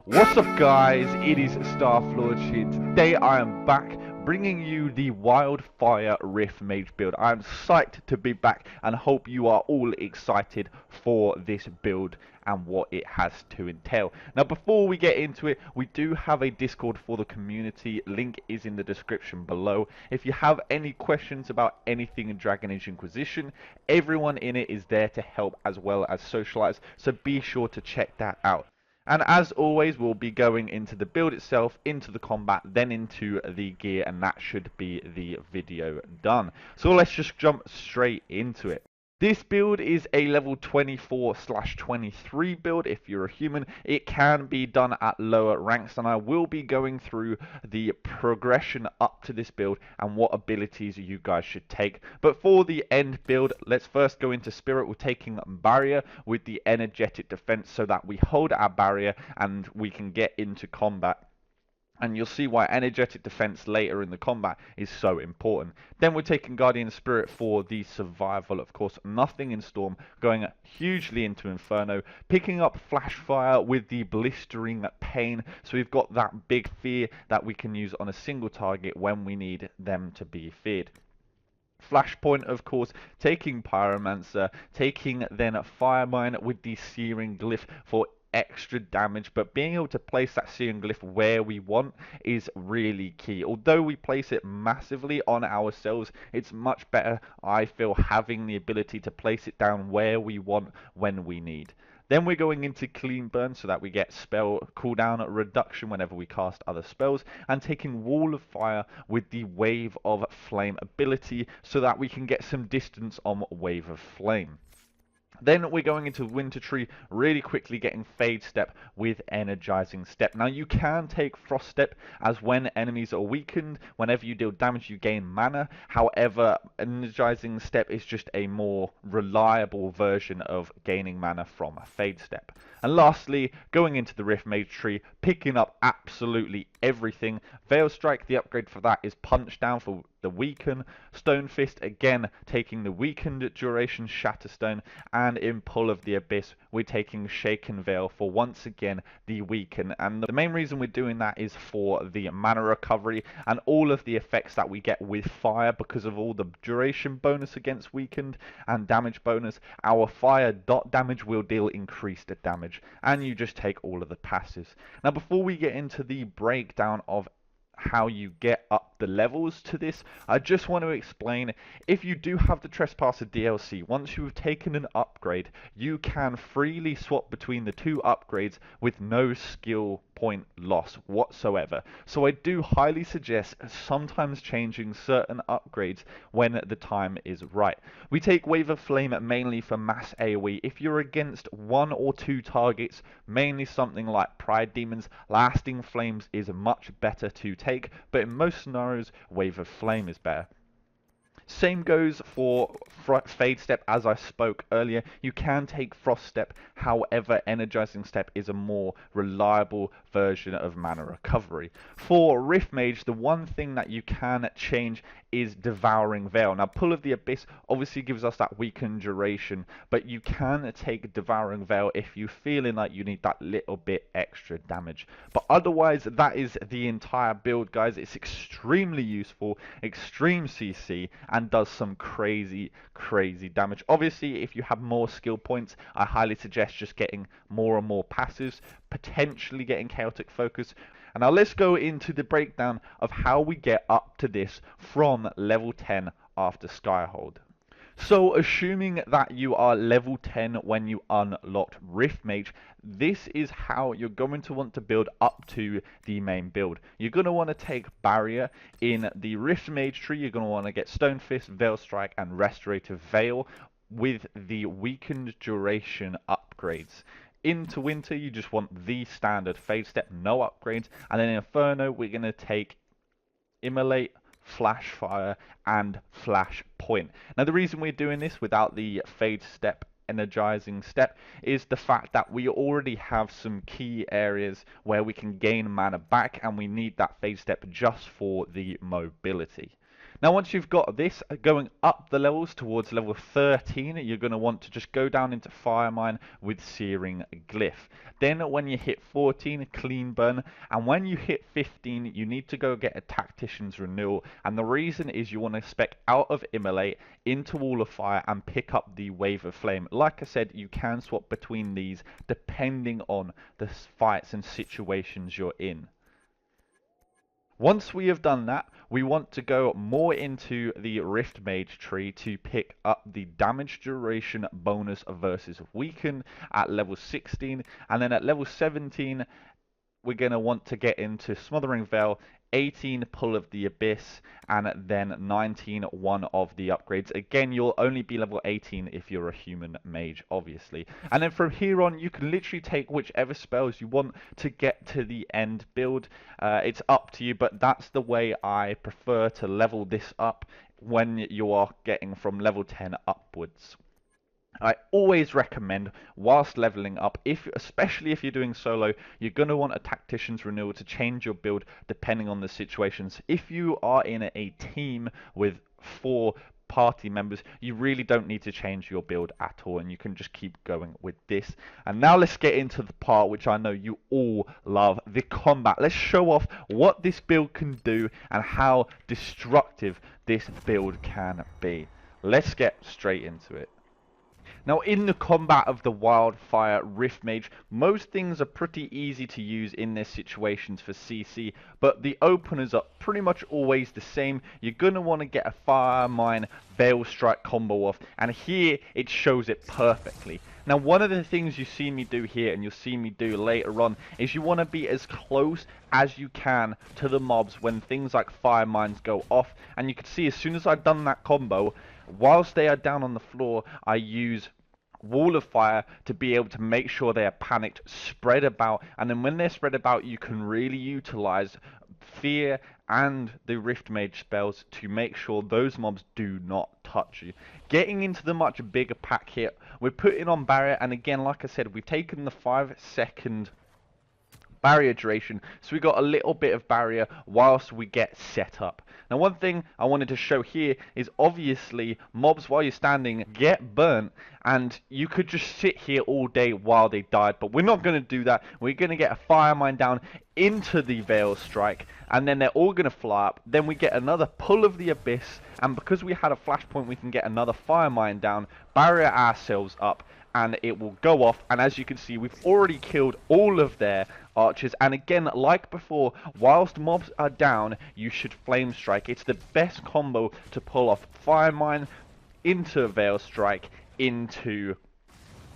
What's up guys, it is StarFlorge here. Today I am back bringing you the Wildfire Rift Mage build. I am psyched to be back and hope you are all excited for this build and what it has to entail. Now before we get into it, we do have a Discord for the community, link is in the description below. If you have any questions about anything in Dragon Age Inquisition, everyone in it is there to help as well as socialize, so be sure to check that out. And as always, we'll be going into the build itself, into the combat, then into the gear, and that should be the video done. So let's just jump straight into it. This build is a level 24/23 build. If you're a human, it can be done at lower ranks, and I will be going through the progression up to this build and what abilities you guys should take. But for the end build, let's first go into Spirit. We're taking Barrier with the Energetic Defense so that we hold our barrier and we can get into combat. And you'll see why energetic defense later in the combat is so important. Then we're taking Guardian Spirit for the survival, of course. Nothing in Storm, going hugely into Inferno. Picking up Flash Fire with the Blistering Pain. So we've got that big fear that we can use on a single target when we need them to be feared. Flashpoint, of course, taking Pyromancer, taking then Firemine with the Searing Glyph for extra damage, but being able to place that Searing Glyph where we want is really key. Although we place it massively on ourselves, it's much better, I feel, having the ability to place it down where we want when we need. Then we're going into Clean Burn so that we get spell cooldown reduction whenever we cast other spells, and taking Wall of Fire with the Wave of Flame ability so that we can get some distance on Wave of Flame. Then we're going into Winter Tree, really quickly getting Fade Step with Energizing Step. Now you can take Frost Step as when enemies are weakened, whenever you deal damage you gain mana. However, Energizing Step is just a more reliable version of gaining mana from Fade Step. And lastly, going into the Rift Mage tree, picking up absolutely everything. Veil Strike, the upgrade for that is Punch Down for the weaken. Stone Fist, again taking the weakened duration Shatterstone, and in Pull of the Abyss we're taking Shaken Veil for once again the weaken. And the main reason we're doing that is for the mana recovery and all of the effects that we get with fire because of all the duration bonus against weakened and damage bonus. Our fire dot damage will deal increased damage, and you just take all of the passives. Now before we get into the breakdown of how you get up the levels to this, I just want to explain, if you do have the Trespasser DLC, once you've taken an upgrade, you can freely swap between the two upgrades with no skill point loss whatsoever. So I do highly suggest sometimes changing certain upgrades when the time is right. We take Wave of Flame mainly for mass AoE. If you're against one or two targets, mainly something like Pride Demons, Lasting Flames is much better to take, but in most scenarios Wave of Flame is better. Same goes for Fade Step, as I spoke earlier. You can take Frost Step, however Energizing Step is a more reliable version of mana recovery. For Rift Mage, the one thing that you can change is Devouring Veil. Now Pull of the Abyss obviously gives us that weakened duration, but you can take Devouring Veil if you're feeling like you need that little bit extra damage. But otherwise, that is the entire build, guys. It's extremely useful, extreme CC, and does some crazy damage. Obviously, if you have more skill points, I highly suggest just getting more and more passives, potentially getting Chaotic Focus. And now let's go into the breakdown of how we get up to this from level 10 after Skyhold. So assuming that you are level 10 when you unlocked Rift Mage, this is how you're going to want to build up to the main build. You're going to want to take Barrier. In the Rift Mage tree, you're going to want to get Stone Fist, Veil Strike, and Restorative Veil with the weakened duration upgrades. Into Winter, you just want the standard Fade Step, no upgrades. And then in Inferno, we're going to take Immolate, Flash Fire, and Flash Point. Now the reason we're doing this without the Fade Step, Energizing Step, is the fact that we already have some key areas where we can gain mana back, and we need that Fade Step just for the mobility. Now, once you've got this, going up the levels towards level 13, you're going to want to just go down into Fire Mine with Searing Glyph. Then when you hit 14, Clean Burn, and when you hit 15, you need to go get a Tactician's Renewal, and the reason is you want to spec out of Immolate into Wall of Fire and pick up the Wave of Flame. Like I said, you can swap between these depending on the fights and situations you're in. Once we have done that, we want to go more into the Rift Mage tree to pick up the damage duration bonus versus Weaken at level 16, and then at level 17 we're going to want to get into Smothering Veil, 18 Pull of the Abyss, and then 19 one of the upgrades. Again, you'll only be level 18 if you're a human mage, obviously. And then from here on, you can literally take whichever spells you want to get to the end build. It's up to you, but that's the way I prefer to level this up when you are getting from level 10 upwards. I always recommend, whilst leveling up, especially if you're doing solo, you're going to want a Tactician's Renewal to change your build depending on the situations. If you are in a team with 4 party members, you really don't need to change your build at all, and you can just keep going with this. And now let's get into the part which I know you all love, the combat. Let's show off what this build can do and how destructive this build can be. Let's get straight into it. Now, in the combat of the Wildfire Rift Mage, most things are pretty easy to use in their situations for CC, but the openers are pretty much always the same. You're going to want to get a Fire Mine Veil Strike combo off, and here it shows it perfectly. Now, one of the things you see me do here, and you'll see me do later on, is you want to be as close as you can to the mobs when things like Fire Mines go off, and you can see as soon as I've done that combo, whilst they are down on the floor, I use Wall of Fire to be able to make sure they are panicked, spread about, and then when they're spread about, you can really utilize Fear and the Rift Mage spells to make sure those mobs do not touch you. Getting into the much bigger pack here, we're putting on Barrier, and again, like I said, we've taken the 5-second barrier duration, so we got a little bit of barrier whilst we get set up. Now, one thing I wanted to show here is obviously mobs while you're standing get burnt, and you could just sit here all day while they died, but we're not going to do that. We're going to get a Fire Mine down into the Veil Strike, and then they're all going to fly up. Then we get another Pull of the Abyss, and because we had a flashpoint, we can get another Fire Mine down, barrier ourselves up, and it will go off. And as you can see, we've already killed all of their archers, and again, like before, whilst mobs are down, you should Flame Strike. It's the best combo to pull off Fire Mine into Veil Strike into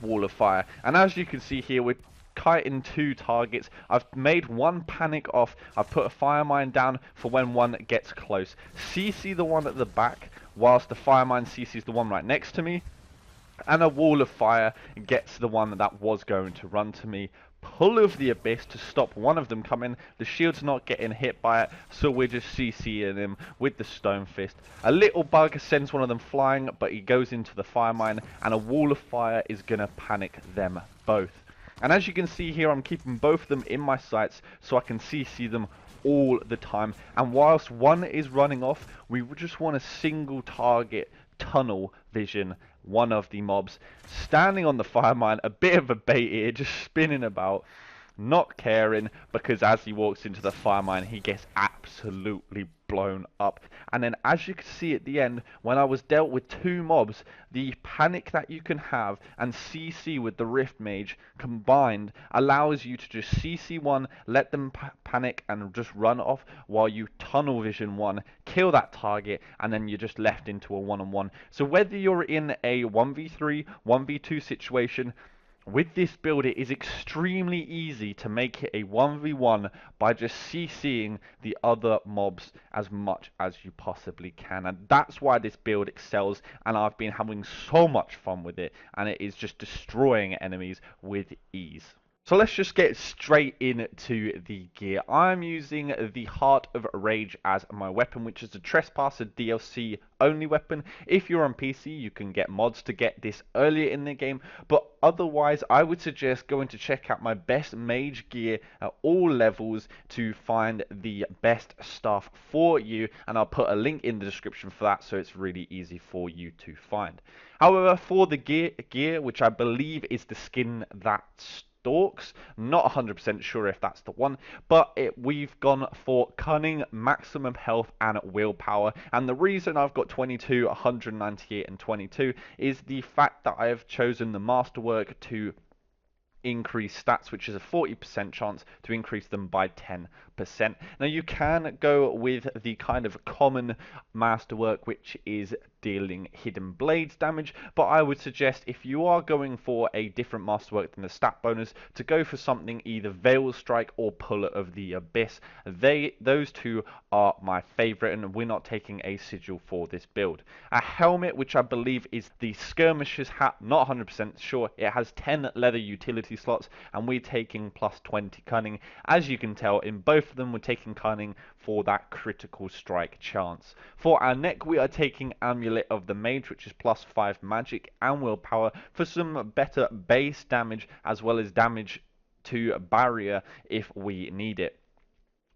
Wall of Fire. And as you can see here, we're kiting 2 targets. I've made one panic off. I've put a Fire Mine down for when one gets close. CC the one at the back, whilst the Fire Mine CCs the one right next to me, and a Wall of Fire gets the one that was going to run to me. Pull of the Abyss to stop one of them coming. The shield's not getting hit by it, so we're just CCing him with the Stone Fist. A little bug sends one of them flying, but he goes into the Fire Mine, and a Wall of Fire is going to panic them both. And as you can see here, I'm keeping both of them in my sights so I can CC them all the time. And whilst one is running off, we just want a single target tunnel vision one of the mobs standing on the Fire Mine, a bit of a bait here, just spinning about, not caring, because as he walks into the Fire Mine, he gets absolutely blown up. And then as you can see at the end, when I was dealt with 2 mobs, the panic that you can have and CC with the Rift Mage combined allows you to just CC one, let them panic and just run off, while you tunnel vision one, kill that target, and then you're just left into a one-on-one. So whether you're in a 1v3, 1v2 situation, with this build, it is extremely easy to make it a 1v1 by just CCing the other mobs as much as you possibly can. And that's why this build excels, and I've been having so much fun with it, and it is just destroying enemies with ease. So let's just get straight into the gear. I'm using the Heart of Rage as my weapon, which is a Trespasser DLC only weapon. If you're on PC, you can get mods to get this earlier in the game, but otherwise I would suggest going to check out my best mage gear at all levels to find the best stuff for you, and I'll put a link in the description for that so it's really easy for you to find. However, for the gear, which I believe is the skin that Dorks, not 100% sure if that's the one, but we've gone for Cunning, Maximum Health, and Willpower. And the reason I've got 22, 198, and 22 is the fact that I have chosen the Masterwork to increase stats, which is a 40% chance to increase them by 10%. Now you can go with the kind of common masterwork, which is dealing hidden blades damage, but I would suggest if you are going for a different masterwork than the stat bonus, to go for something either Veil Strike or Puller of the Abyss. Those two are my favorite, and we're not taking a sigil for this build. A helmet, which I believe is the Skirmisher's hat, not 100% sure. It has 10 leather utility slots, and we're taking plus 20 cunning. As you can tell, in both of them we're taking cunning for that critical strike chance. For our neck, we are taking Amulet of the Mage, which is plus 5 magic and willpower for some better base damage, as well as damage to barrier if we need it.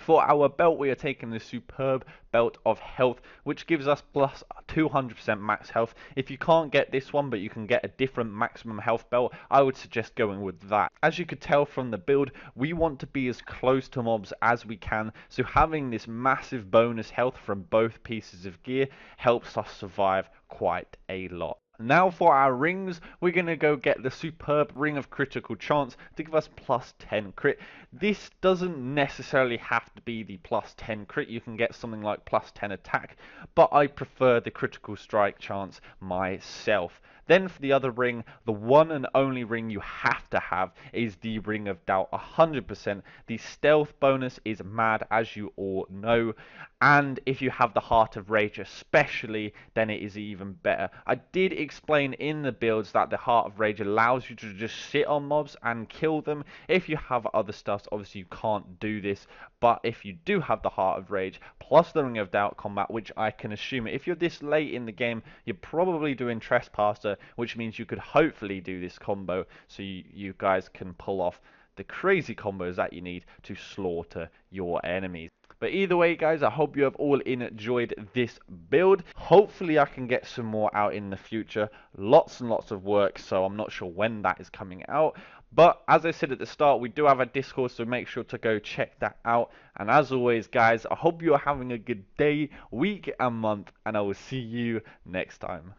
For our belt, we are taking the Superb Belt of Health, which gives us plus 200% max health. If you can't get this one, but you can get a different maximum health belt, I would suggest going with that. As you could tell from the build, we want to be as close to mobs as we can, so having this massive bonus health from both pieces of gear helps us survive quite a lot. Now for our rings, we're going to go get the Superb Ring of Critical Chance to give us plus 10 crit. This doesn't necessarily have to be the plus 10 crit, you can get something like plus 10 attack, but I prefer the critical strike chance myself. Then for the other ring, the one and only ring you have to have is the Ring of Doubt 100%. The stealth bonus is mad, as you all know, and if you have the Heart of Rage especially, then it is even better. I did explain in the builds that the Heart of Rage allows you to just sit on mobs and kill them. If you have other stuff, obviously you can't do this, but if you do have the Heart of Rage plus the Ring of Doubt combat, which I can assume if you're this late in the game, you're probably doing Trespasser, which means you could hopefully do this combo, so you guys can pull off the crazy combos that you need to slaughter your enemies. But either way, guys, I hope you have all enjoyed this build. Hopefully I can get some more out in the future. Lots and lots of work, so I'm not sure when that is coming out. But as I said at the start, we do have a Discord, so make sure to go check that out. And as always, guys, I hope you are having a good day, week, and month, and I will see you next time.